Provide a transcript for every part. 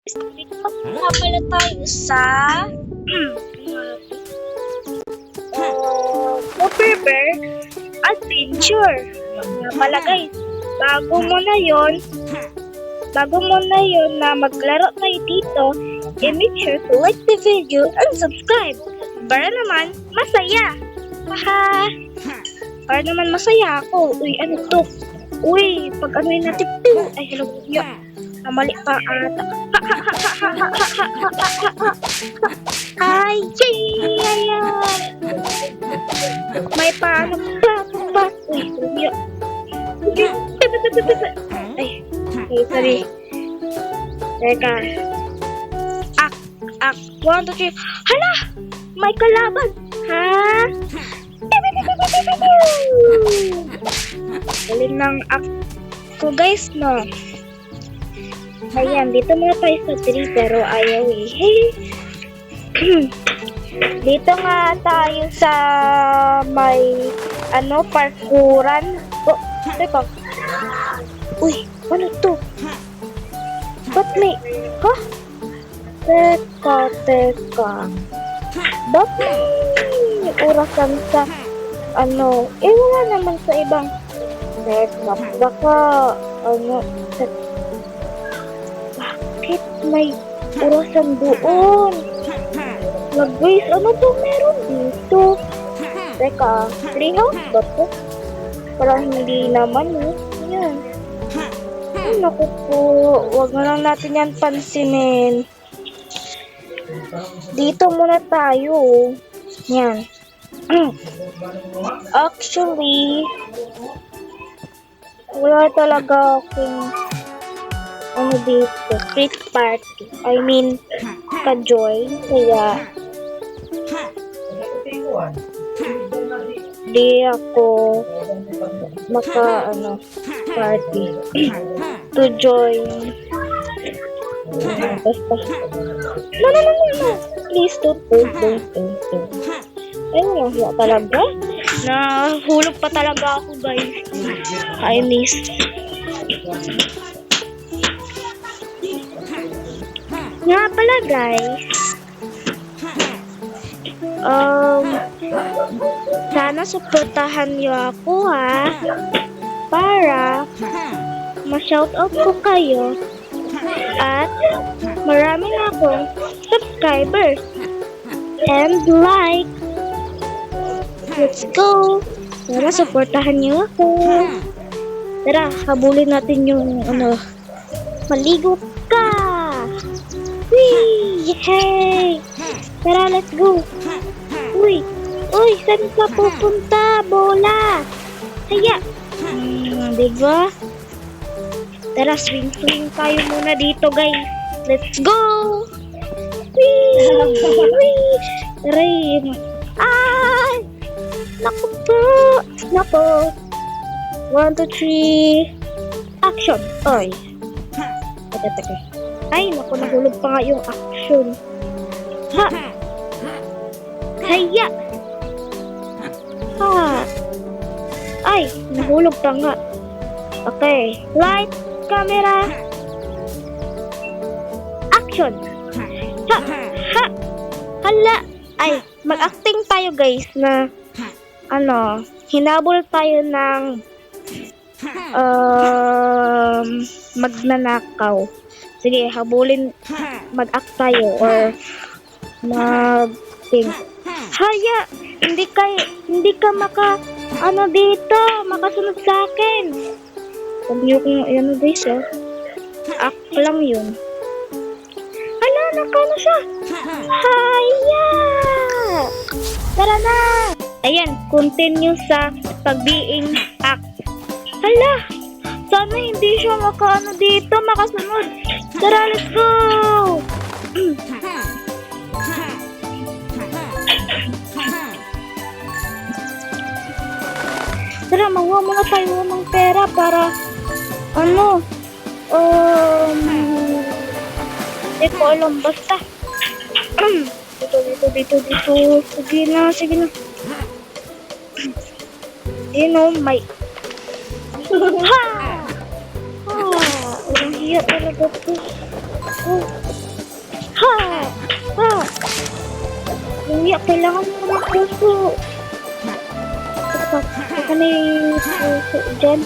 Dito nga pala tayo sa Super Bear Adventure. Nga pala guys, bago mo na yon na maglaro tayo dito, make sure to like the video and subscribe para naman masaya. Haha! Para naman masaya ako. Uy, ano to? Uy, pag ano yung natipin. Ay, hello, kuya. Mali pa ata. Ay, ayan. May paano pa. Uy, kuya. Ay, sorry. Teka. Ak. 1, 2, 3. Hala! May kalaban. Ha? Galing ng ako guys, no? Ayan, dito muna tayo sa 3 pero ayaw eh. Dito nga tayo sa may parkuran. Oh, teka. Uy, ano to? Ba't may... Ha? Teka. Ba't may orasan sa wala naman sa ibang baka bakit may orasan doon? Guys, ano to meron dito? Teka, treehouse ba to? Parang hindi naman yan. Ay, naku po, wag na lang natin yan pansinin. Dito muna tayo. Yan. Actually, wala talaga akong dito, street party. I mean, ka-join. Kaya, di ako party. To join. Basta. No. Please don't. Ayun, wala talaga. Nahulog pa talaga ako, guys. I miss. Nga pala, guys. Sana suportahan niyo ako, ha? Para ma-shoutout ko kayo. At marami na akong subscribers. And like. Let's go! Tara, supportahan niyo ako. Tara, habulin natin yung maligo ka! Whee! Yay! Tara, let's go! Uy, saan ka pupunta? Bola! Haya! Diba? Tara, swing tayo muna dito, guys. Let's go! Whee! Tara, ay! Naku po. 1, 2, 3. Action. Oy. Teka. Ay, naku, nahulog pa nga yung action. Ha. Kaya. Ha. Ay, nahulog pa nga. Okay. Light, camera. Action. Ha. Hala. Ay, mag-acting tayo, guys, na hinabol tayo ng magnanakaw. Sige, habulin, mag-act tayo or mag-think. Haya, hindi ka dito, makasunod sa akin. Sabi niyo kung guys, act lang yun. Hala, nakano siya. Haya! Tara na! Ayan, continue sa pag-being act. Hala! Sana hindi siya makasunod. Tara, let's go! Tara, makuha muna tayo ng pera para hindi ko alam, basta. Dito. Sige na. May... Ha! Walang hiya talaga to. Kuya, kailangan ko ng puso. Baka may puso dyan.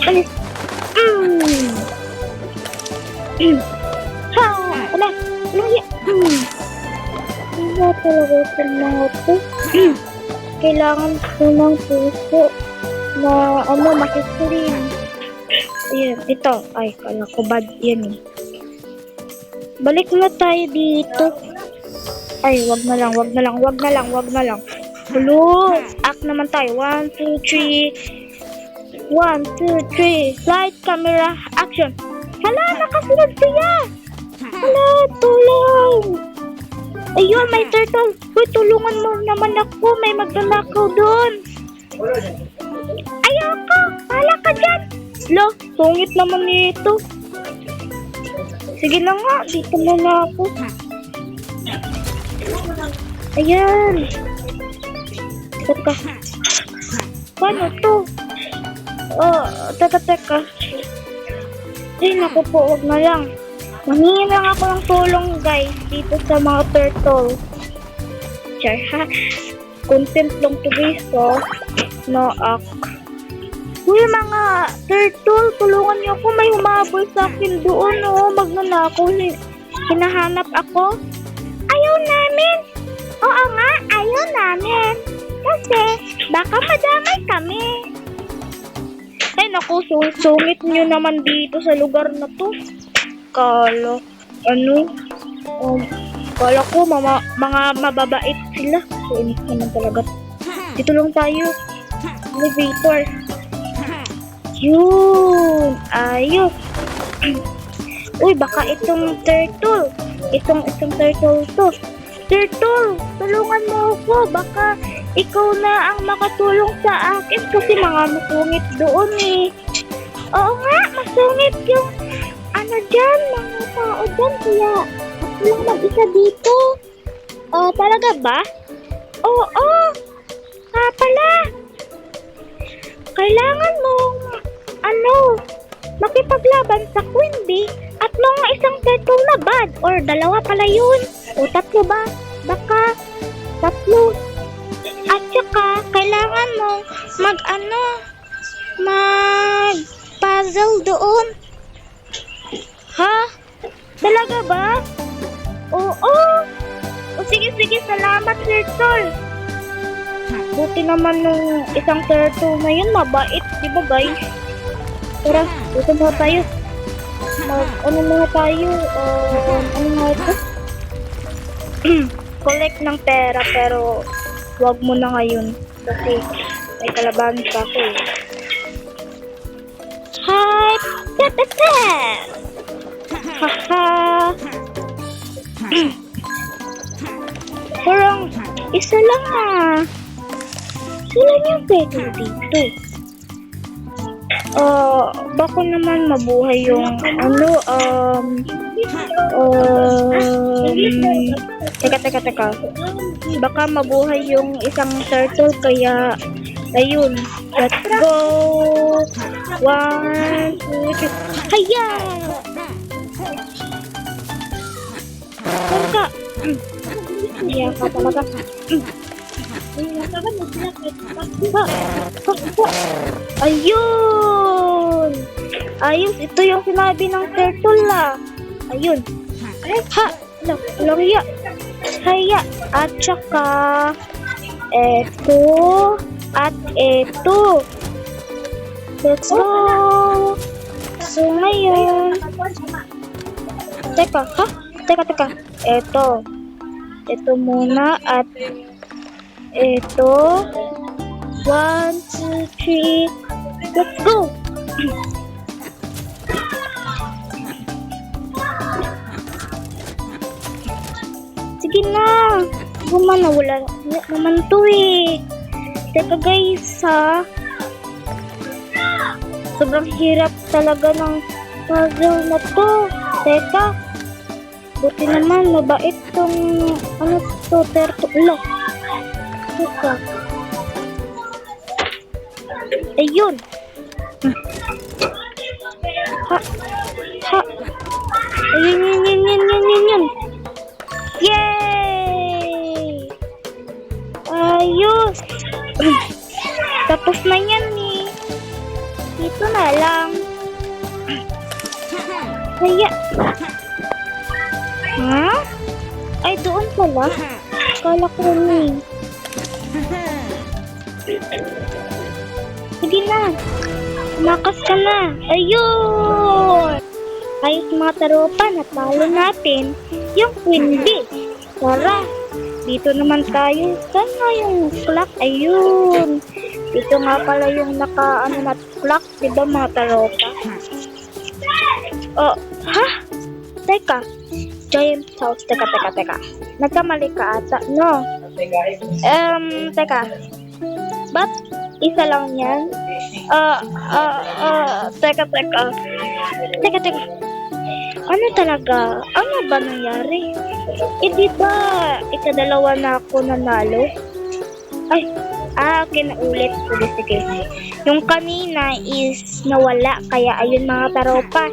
Alis. Ha! Ala! Kuya! Wala talaga sa mga to. Kailangan ko ng puso na makikrin. Ayan, ito. Ay, kala ko bad yan eh. Balik na tayo dito. Ay, wag na lang. Hello! Act naman tayo. 1, 2, 3. 1, 2, 3. Light, camera, action. Hala, nakasunod siya! Hala, tulong! Ayun, may turtle. Uy, tulungan mo naman ako. May magnanakaw doon. Ayoko! Hala ka dyan! Lo, sungit naman nito. Sige na nga, dito muna ako. Ayan. Teka. Paano to? Teka. Ay, naku po, wag na lang. Mangingin lang ako ng tulong, guys, dito sa mga turtle. Char, ha? Content lang to, guys, so. No, Uy, mga turtle, tulungan niyo ako. May humabol sa akin doon, oh. Magnanakaw. Hinahanap ako. Ayaw namin. Oo nga, ayaw namin. Kasi, baka madamay kami. Ay, naku, sungit niyo naman dito sa lugar na to. Kala ko, mga mababait sila. So, inis naman talaga. Dito lang tayo. Elevator. Yun! Ayos! Uy, baka itong turtle. Itong turtle to. Turtle! Tulungan mo ako. Baka ikaw na ang makatulong sa akin kasi mga masungit doon eh. Oo nga, masungit yung dyan, mga tao dyan. Kaya ako lang mag-isa dito. Talaga ba? Oo! Pala! Kailangan mong makipaglaban sa Queen Bee at mga isang turtle na bad or dalawa pala yun o tatlo ba? Baka tatlo. At saka kailangan mong mag-puzzle doon. Ha? Talaga ba? Oo. O sige, salamat turtle. Buti naman nung isang turtle na yun, mabait, di ba guys? Tara, dito muna tayo. Ano nga ito? Collect ng pera, pero wag mo na ngayon. Kasi may kalaban pa ako eh. Hi! Tata! Haha! Parang isa lang Sila yung pwede dito. Baka naman mabuhay yung teka. Baka mabuhay yung isang turtle kaya ayun. Let's go. 1, 2, 3. Haya! Teka. Iya ka talaga. Ayun! Ayos, ito yung sinabi ng turtle Ayun. Ha! Haya! Haya! At saka eto at eto. Let's go! So ngayon Teka. Ito muna at ito. 1, 2, 3. Let's go! Sige na. Gumana, wala naman to eh. Teka guys sobrang hirap talaga ng puzzle na to. Teka. Buti naman, mabait tong turtle. Teka. Ayun. Ha. Ayun. na yan eh. Dito na lang. Kaya. Ha? Ay, doon pala. Kala ko ni. Sige na. Makas ka na. Ayun! Ayos mga taropa, natalo natin yung Queen Bee. Tara, dito naman tayo. Saan nga yung clock? Ayun. Dito nga pala yung na clock. Diba mga taropa? Oh, ha? Teka. Giant house. Teka. Nagkamali ka ata, no? Teka. Ba't isa lang yan? Teka. Ano talaga? Ano ba nangyari? Di ba ikadalawa na ako nanalo? Ay, kinaulit. Sige. Yung kanina is nawala, kaya ayun mga taropa.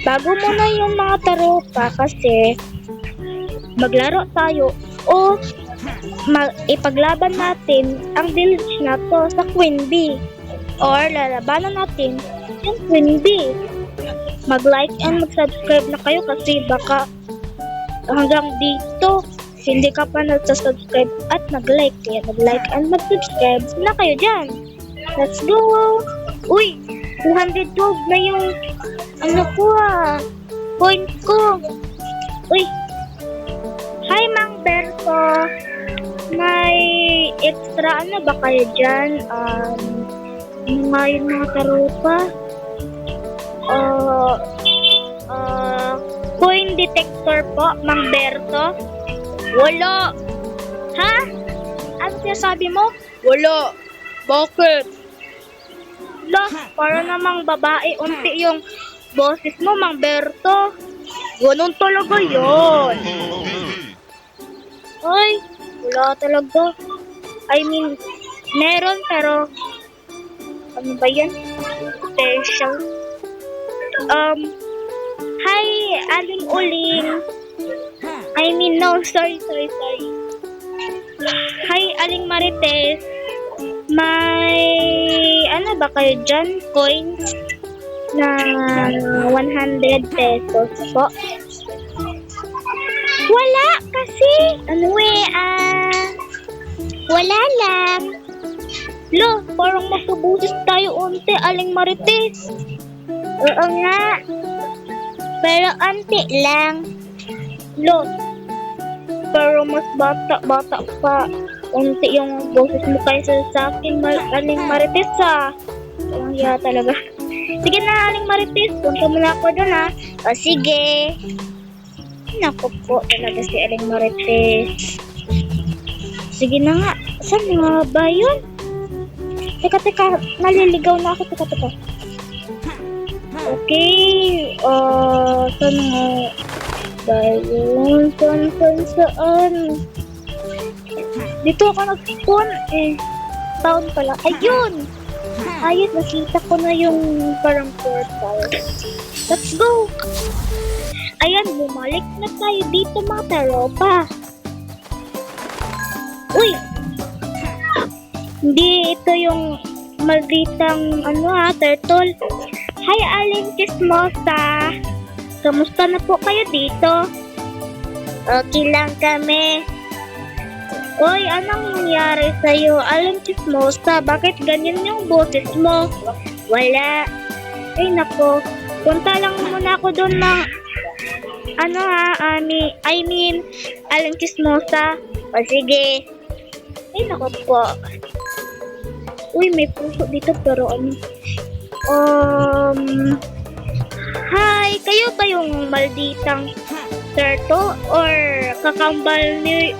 Bago muna yung mga taropa kasi maglaro tayo o ipaglaban natin ang village na to sa Queen Bee or lalabanan natin yung Queen Bee. Mag-like and mag-subscribe na kayo kasi baka hanggang dito hindi ka pa nag-subscribe at nag-like. Kaya mag-like and mag-subscribe na kayo dyan. Let's go! Uy! 212 na yung point ko. Uy! Hi, Mang Berto! May extra ba kayo dyan? Nga yung mga taropa? Coin detector po, Mang Berto? Wala! Ha? Ano sinasabi mo? Wala! Bakit? La, para namang babae, unti yung boses mo, Mang Berto. Ganun talaga yun. Ay, wala talaga. I mean, meron pero ano ba yan? Special. Hi, Aling Uling. I mean, no, sorry. Hi, Aling Marites. May, ano ba kayo dyan? Coins na 100 pesos po. Wala kasi. Wala lang. Lo, parang magtubusis tayo unti, Aling Marites. Oo nga. Pero unti lang. Lo, pero mas bata pa. Unti yung boses mo kaysa sa akin, Aling Marites ha. Ang hiya talaga. Sige na, Aling Marites. Punta mo na ako doon ha. O sige. Naku po talaga si Aling Marites. Sige na nga. Saan nga ba yun? Teka. Naliligaw na ako. Teka. Okay. Saan nga ba yun? Saan? Dito ako nag-spawn town pala. Ayun! Ayun, nakita ko na yung parang portal. Let's go! Ayan, bumalik na tayo dito mga taropa. Uy! Hindi ito yung malditang turtle. Hi, Aling Chismosa! Kamusta na po kayo dito? Okay lang kami. Uy, anong nangyari sa'yo? Aling Chismosa, bakit ganyan yung boses mo? Wala. Ay, nako. Punta lang muna ako doon ng Aling Chismosa. O, sige. Ay, nako po. Uy, may puso dito pero hi, kayo ba yung malditang turtle or kakambal New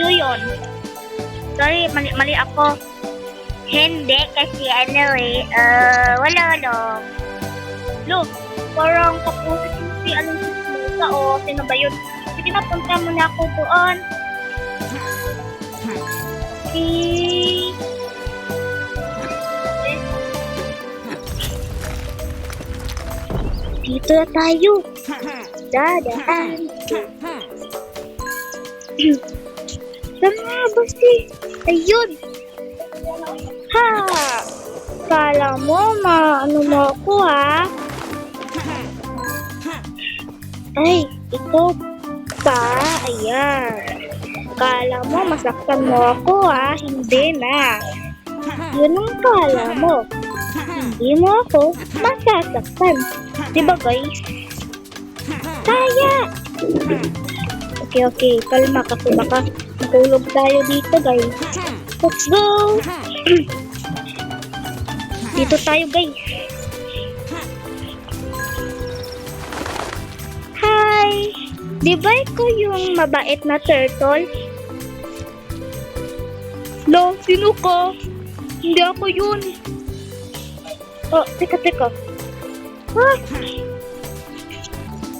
yun. Sorry, mali ako. Hindi, kasi wala lang. Look, parang kapusin mo si Aling Chismosa o sino ba yun? Sige na, punta muna ako doon. Okay. Dito na tayo. Dadaan. Saan nga ba si Ayun! Ha! Kala mo, ano mo ako, ha? Ay, ito pa. Ayan. Kala mo, masaktan mo ako, ha? Hindi na. Yun ang kala mo. Hindi mo ako masasaktan. Diba, guys? Kaya! Okay. Kalma kasi baka matulog tayo dito, guys. Let's go! Dito tayo, guys. Hi! Di ba ikaw yung mabait na turtle? No, sino ka? Hindi ako yun. Oh, teka. Ah!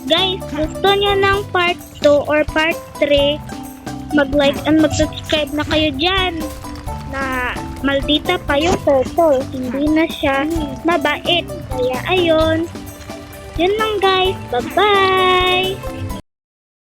Guys, gusto niyo ng part 2 or part 3, mag-like and mag-subscribe na kayo dyan. Na maldita pa yung turtle. Hindi na siya mabait. Kaya ayun. Yun lang guys. Bye-bye!